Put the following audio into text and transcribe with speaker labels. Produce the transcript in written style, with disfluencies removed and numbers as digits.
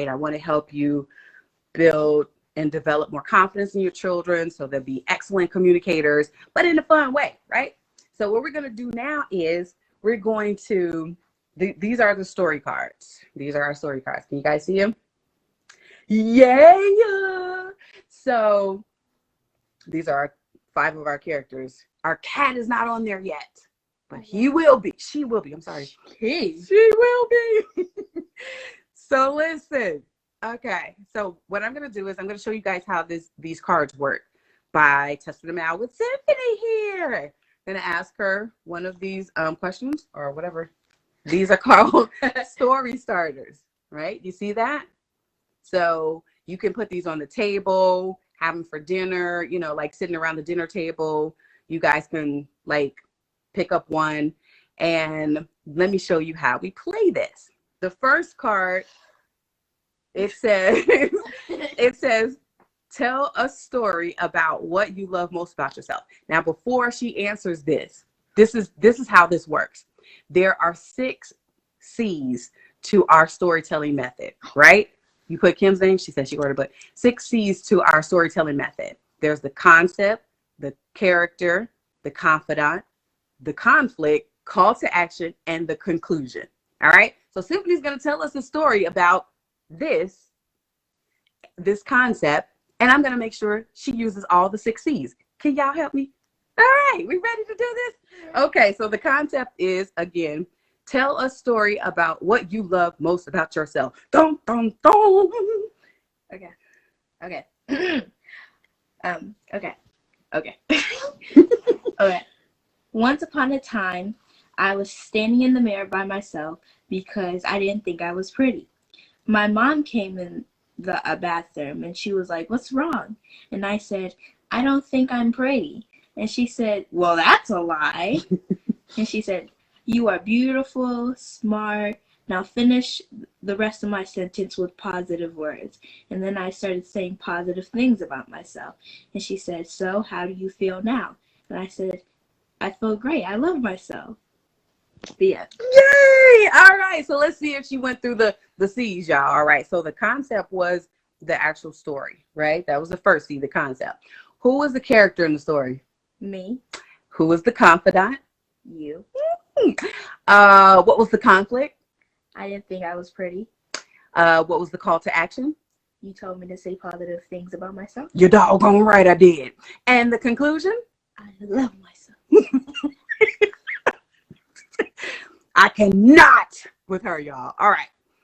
Speaker 1: right? I want to help you build and develop more confidence in your children so they'll be excellent communicators, but in a fun way, right? So what we're going to do now is we're going to, these are the story cards. These are our story cards. Can you guys see them? Yeah. So these are 5 of our characters. Our cat is not on there yet, but he will be. She will be. I'm sorry. She will be. So listen. Okay. So what I'm going to do is I'm going to show you guys how these cards work by testing them out with Symphony here. I'm going to ask her one of these questions or whatever. These are called story starters, right? You see that? So you can put these on the table, have them for dinner, you know, like sitting around the dinner table. You guys can like pick up one, and let me show you how we play this. The first card, it says, tell a story about what you love most about yourself. Now, before she answers this is how this works. There are 6 C's to our storytelling method, right? You put Kim's name, she said she wrote a book. 6 C's to our storytelling method. There's the concept, the character, the confidant, the conflict, call to action, and the conclusion. All right. So Symphony's going to tell us a story about this concept, and I'm going to make sure she uses all the 6 C's. Can y'all help me? All right. We ready to do this? Okay. So the concept is, again, tell a story about what you love most about yourself. Dun, dun, dun.
Speaker 2: Okay. Okay. Okay. Once upon a time, I was standing in the mirror by myself because I didn't think I was pretty. My mom came in the bathroom and she was like, "What's wrong?" And I said, "I don't think I'm pretty." And she said, "Well, that's a lie." And she said, "You are beautiful, smart. Now finish the rest of my sentence with positive words." And then I started saying positive things about myself. And she said, "So how do you feel now?" And I said, "I feel great. I love myself." The end.
Speaker 1: Yay! All right. So let's see if she went through the C's, y'all. All right. So the concept was the actual story, right? That was the first C, the concept. Who was the character in the story?
Speaker 2: Me.
Speaker 1: Who was the confidant?
Speaker 2: You.
Speaker 1: What was the conflict?
Speaker 2: I didn't think I was pretty.
Speaker 1: What was the call to action?
Speaker 2: You told me to say positive things about myself.
Speaker 1: You're doggone right, I did. And the conclusion?
Speaker 2: I love myself.
Speaker 1: I cannot with her, y'all. All right.